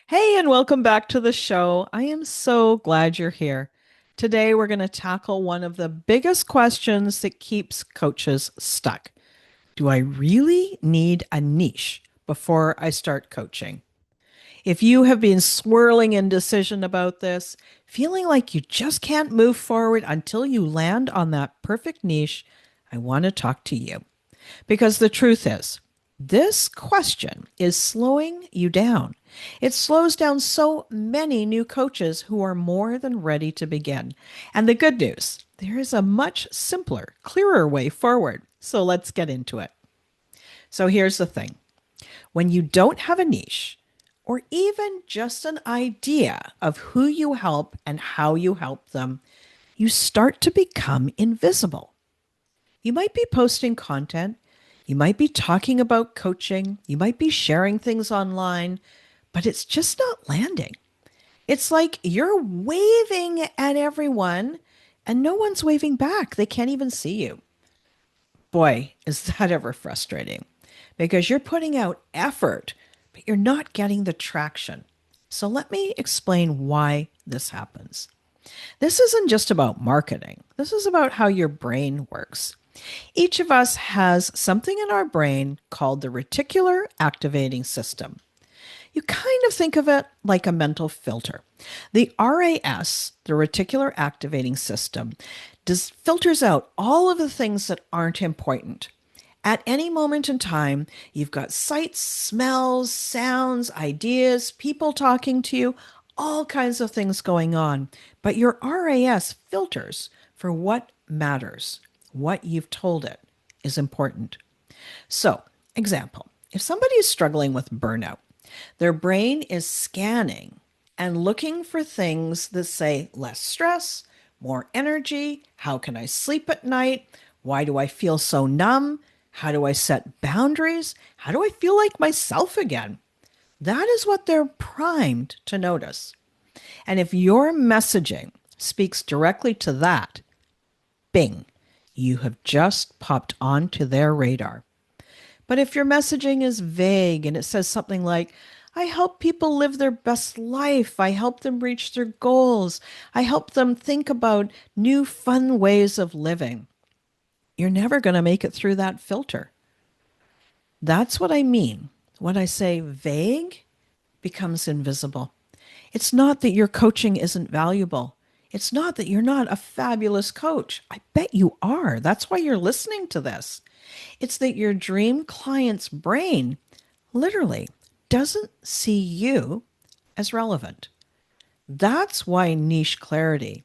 Hey, and welcome back to the show. I am so glad you're here. Today, we're going to tackle one of the biggest questions that keeps coaches stuck. Do I really need a niche before I start coaching? If you have been swirling indecision about this, feeling like you just can't move forward until you land on that perfect niche, I want to talk to you. Because the truth is, this question is slowing you down. It slows down so many new coaches who are more than ready to begin. And the good news, there is a much simpler, clearer way forward. So let's get into it. So here's the thing, when you don't have a niche, or even just an idea of who you help and how you help them, you start to become invisible. You might be posting content, you might be talking about coaching, you might be sharing things online, but it's just not landing. It's like you're waving at everyone and no one's waving back. They can't even see you. Boy, is that ever frustrating because you're putting out effort, but you're not getting the traction. So let me explain why this happens. This isn't just about marketing. This is about how your brain works. Each of us has something in our brain called the reticular activating system. You kind of think of it like a mental filter. The RAS, the reticular activating system, filters out all of the things that aren't important. At any moment in time, you've got sights, smells, sounds, ideas, people talking to you, all kinds of things going on. But your RAS filters for what matters. What you've told it is important. So, example, if somebody is struggling with burnout, their brain is scanning and looking for things that say less stress, more energy, how can I sleep at night? Why do I feel so numb? How do I set boundaries? How do I feel like myself again? That is what they're primed to notice. And if your messaging speaks directly to that, bing, you have just popped onto their radar. But if your messaging is vague and it says something like, I help people live their best life, I help them reach their goals, I help them think about new fun ways of living, you're never going to make it through that filter. That's what I mean when I say vague becomes invisible. It's not that your coaching isn't valuable. It's not that you're not a fabulous coach. I bet you are. That's why you're listening to this. It's that your dream client's brain literally doesn't see you as relevant. That's why niche clarity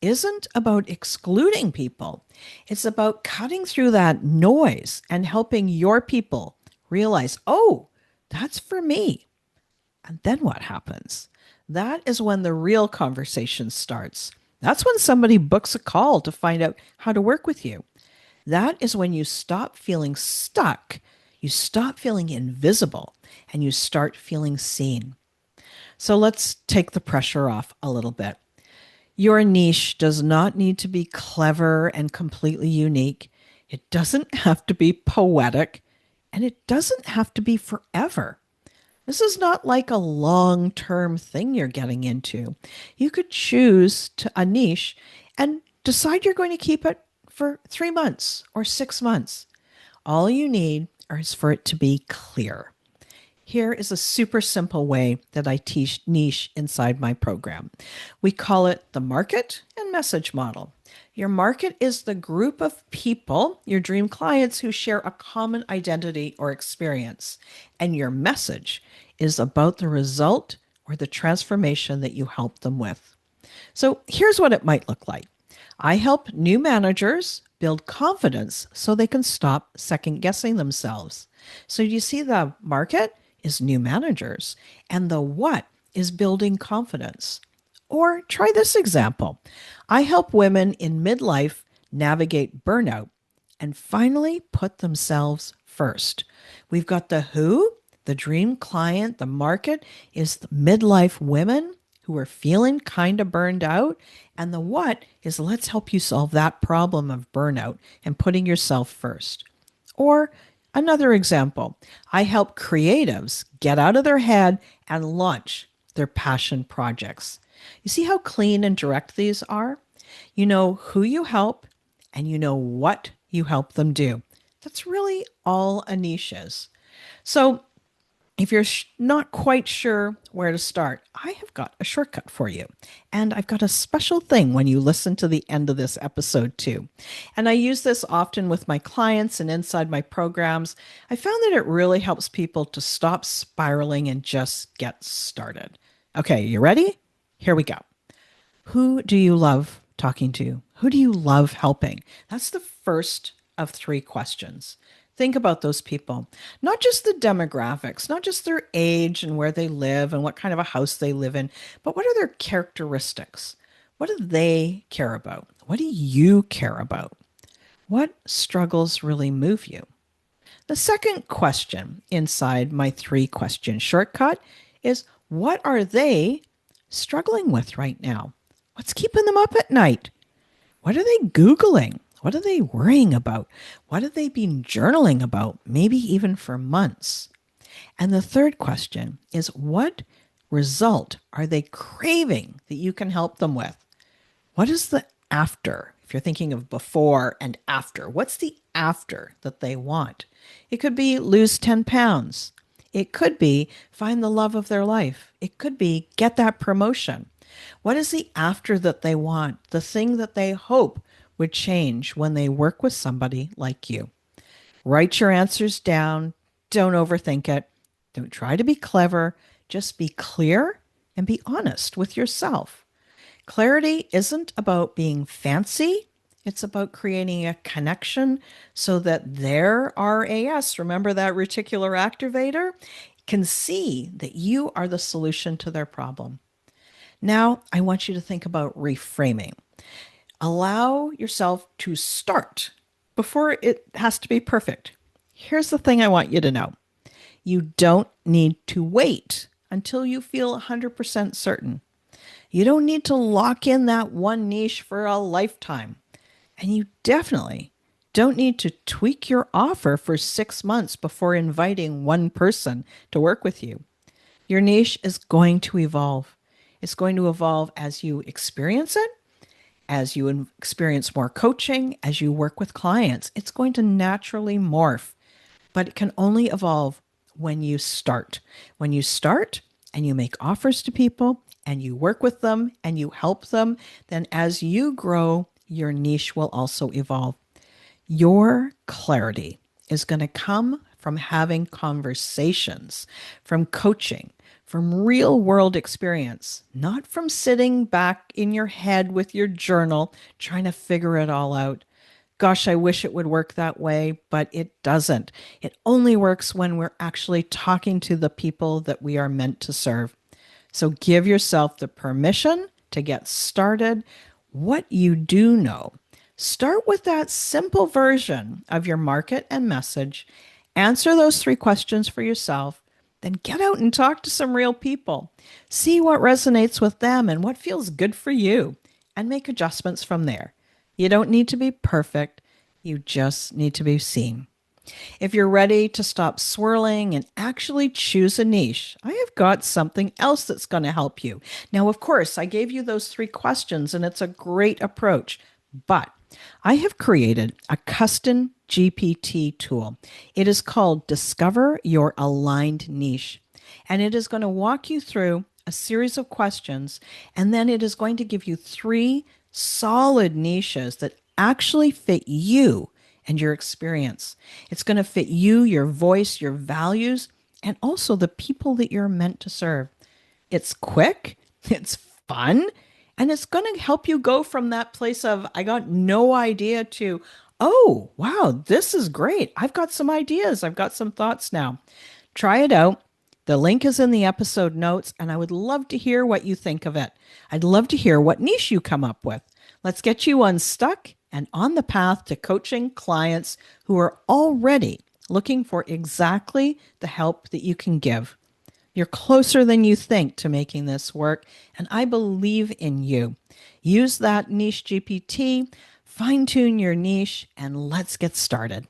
isn't about excluding people. It's about cutting through that noise and helping your people realize, oh, that's for me. And then what happens? That is when the real conversation starts. That's when somebody books a call to find out how to work with you. That is when you stop feeling stuck, you stop feeling invisible, and you start feeling seen. So let's take the pressure off a little bit. Your niche does not need to be clever and completely unique. It doesn't have to be poetic, and it doesn't have to be forever. This is not like a long term thing you're getting into. You could choose a niche and decide you're going to keep it for 3 months or 6 months. All you need is for it to be clear. Here is a super simple way that I teach niche inside my program. We call it the market and message model. Your market is the group of people, your dream clients, who share a common identity or experience. And your message is about the result or the transformation that you help them with. So here's what it might look like. I help new managers build confidence so they can stop second guessing themselves. So you see, the market is new managers, and the what is building confidence. Or try this example. I help women in midlife navigate burnout and finally put themselves first. We've got the who, the dream client, the market is the midlife women who are feeling kind of burned out. And the what is let's help you solve that problem of burnout and putting yourself first. Or Another example, I help creatives get out of their head and launch their passion projects. You see how clean and direct these are? You know who you help and you know what you help them do. That's really all a niche is. So if you're not quite sure where to start, I have got a shortcut for you. And I've got a special thing when you listen to the end of this episode, too. And I use this often with my clients and inside my programs. I found that it really helps people to stop spiraling and just get started. Okay, you ready? Here we go. Who do you love talking to? Who do you love helping? That's the first of three questions. Think about those people, not just the demographics, not just their age and where they live and what kind of a house they live in, but what are their characteristics? What do they care about? What do you care about? What struggles really move you? The second question inside my three question shortcut is what are they struggling with right now? What's keeping them up at night? What are they Googling? What are they worrying about? What have they been journaling about, maybe even for months? And the third question is what result are they craving that you can help them with? What is the after? If you're thinking of before and after, what's the after that they want? It could be lose 10 pounds. It could be find the love of their life. It could be get that promotion. What is the after that they want? The thing that they hope would change when they work with somebody like you. Write your answers down. Don't overthink it. Don't try to be clever. Just be clear and be honest with yourself. Clarity isn't about being fancy. It's about creating a connection so that their RAS, remember that reticular activator, can see that you are the solution to their problem. Now, I want you to think about reframing. Allow yourself to start before it has to be perfect. Here's the thing I want you to know. You don't need to wait until you feel 100% certain. You don't need to lock in that one niche for a lifetime. And you definitely don't need to tweak your offer for 6 months before inviting one person to work with you. Your niche is going to evolve. It's going to evolve as you experience it, as you experience more coaching, as you work with clients. It's going to naturally morph, but it can only evolve when you start. When you start and you make offers to people and you work with them and you help them, then as you grow, your niche will also evolve. Your clarity is going to come from having conversations, from coaching, from real world experience, not from sitting back in your head with your journal trying to figure it all out. Gosh, I wish it would work that way, but it doesn't. It only works when we're actually talking to the people that we are meant to serve. So give yourself the permission to get started. What you do know, start with that simple version of your market and message. Answer those three questions for yourself. Then get out and talk to some real people. See what resonates with them and what feels good for you, and make adjustments from there. You don't need to be perfect. You just need to be seen. If you're ready to stop swirling and actually choose a niche, I have got something else that's going to help you. Now, of course, I gave you those three questions and it's a great approach, but I have created a custom GPT tool. It is called Discover Your Aligned Niche, and it is going to walk you through a series of questions, and then it is going to give you three solid niches that actually fit you and your experience. It's going to fit you, your voice, your values, and also the people that you're meant to serve. It's quick, it's fun, and it's going to help you go from that place of, I got no idea to, oh, wow, this is great. I've got some ideas. I've got some thoughts now. Try it out. The link is in the episode notes, and I would love to hear what you think of it. I'd love to hear what niche you come up with. Let's get you unstuck and on the path to coaching clients who are already looking for exactly the help that you can give. You're closer than you think to making this work, and I believe in you. Use that niche GPT, fine-tune your niche, and let's get started.